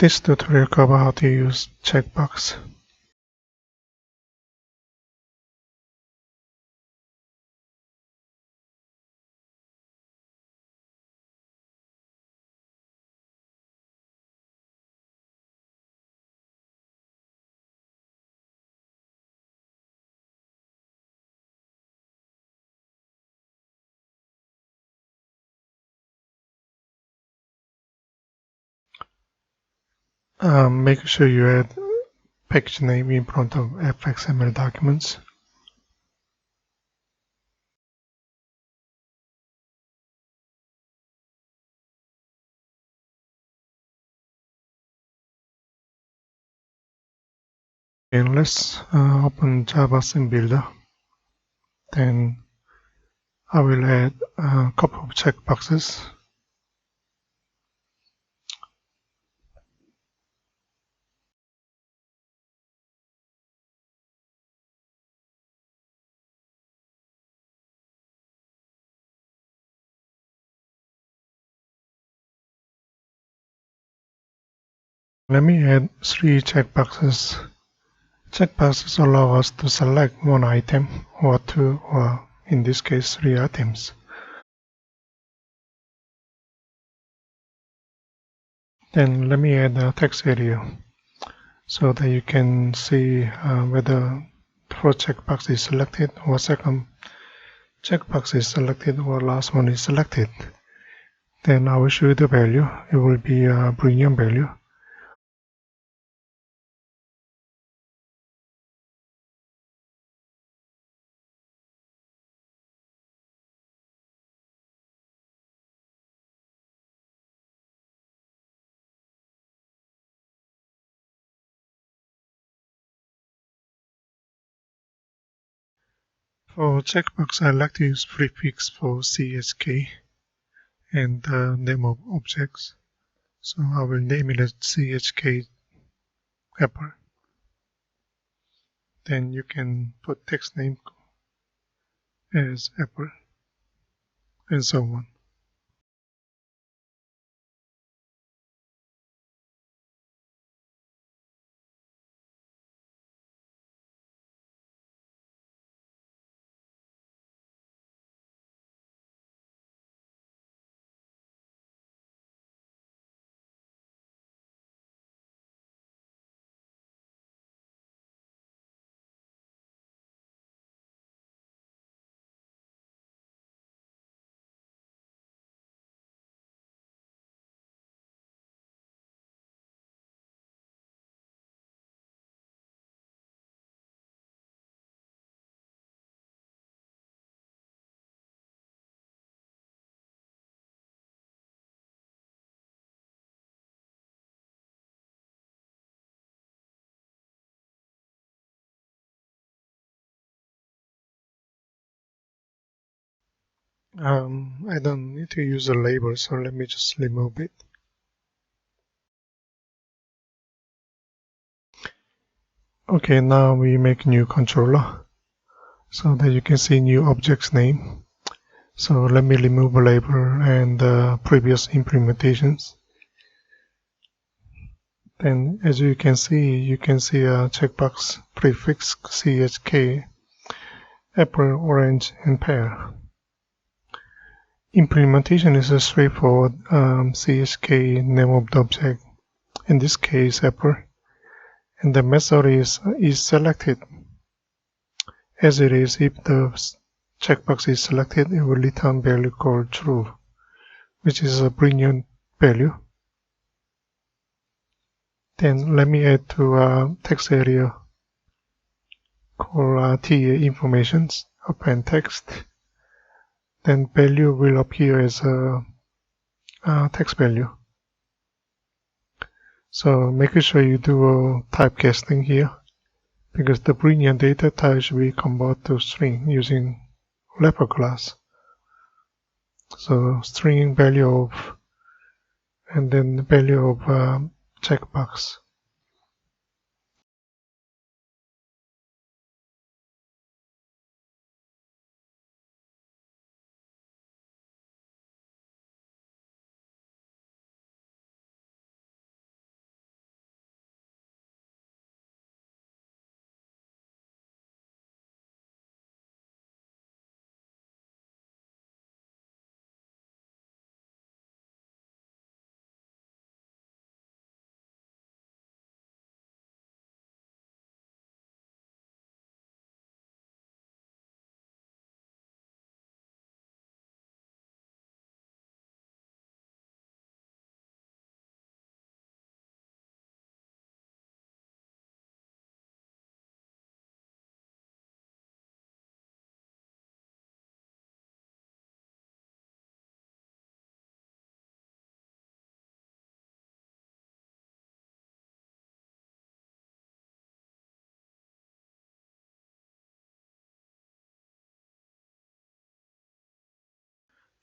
This tutorial covers how to use checkbox. Make sure you add package name in front of fxml documents. And let's open Java Sim Builder. Then I will add a couple of checkboxes. Let me add 3 checkboxes. Checkboxes allow us to select one item or two, or in this case 3 items. Then let me add a text area so that you can see whether first checkbox is selected or second checkbox is selected or last one is selected. Then I will show you the value. It will be a Boolean value. For checkbox, I like to use prefix for CHK and the name of objects. So I will name it as CHK apple. Then you can put text name as apple and so on. I don't need to use a label, so let me just remove it. Okay, now we make new controller so that you can see new object's name. So let me remove a label and the previous implementations. Then as you can see a checkbox prefix CHK, apple, orange, and pear. Implementation is a straightforward CHK name of the object, in this case apple, and the method is isSelected. As it is, if the checkbox is selected, it will return value called true, which is a Boolean value. Then let me add to a text area called TA informations, append text. Then value will appear as a text value. So make sure you do a typecasting here, because the Boolean data type should be converted to string using wrapper class. So string value of, and then the value of checkbox.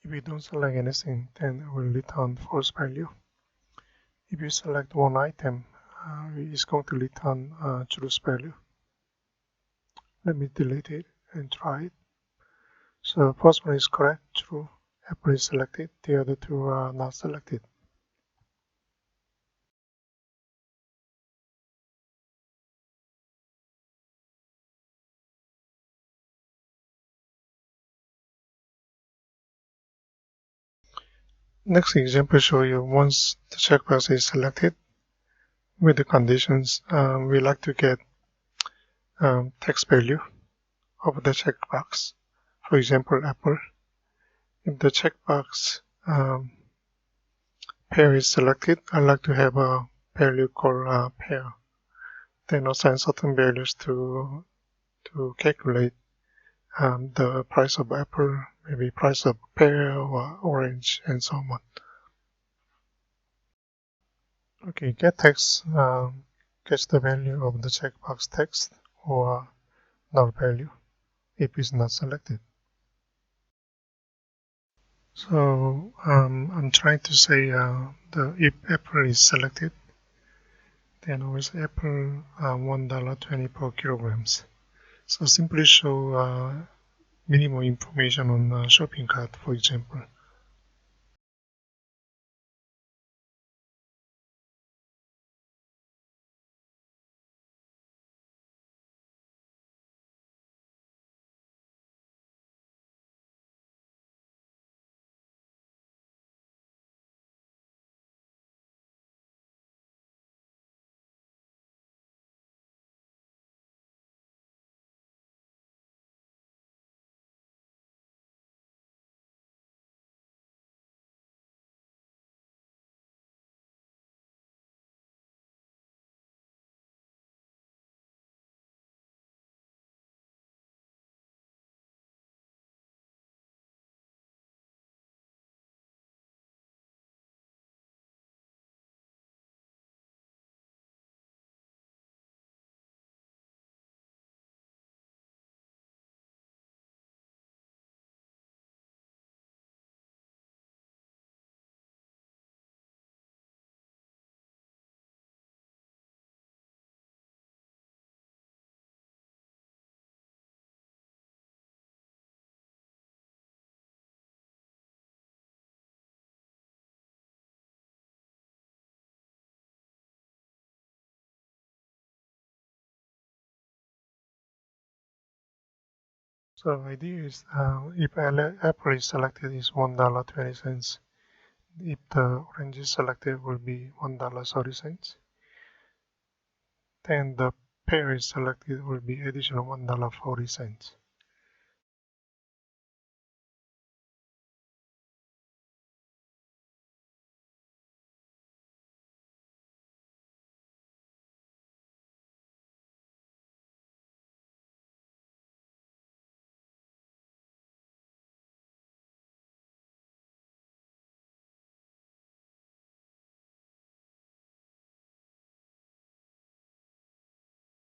If you don't select anything, then it will return false value. If you select one item, it's going to return true value. Let me delete it and try it. So first one is correct, true. Apple is selected. The other two are not selected. Next example show you once the checkbox is selected with the conditions, we like to get text value of the checkbox. For example, Apple. If the checkbox pair is selected, I like to have a value called pair. Then assign certain values to calculate the price of apple, maybe price of pear or orange, and so on. Okay, getText gets the value of the checkbox text or null value if it's not selected. So I'm trying to say if apple is selected, then always apple $1.20 per kilograms. So simply show minimum information on shopping cart, for example. So idea is if apple is selected is $1.20. If the orange is selected will be $1.30. Then the pear is selected will be additional $1.40.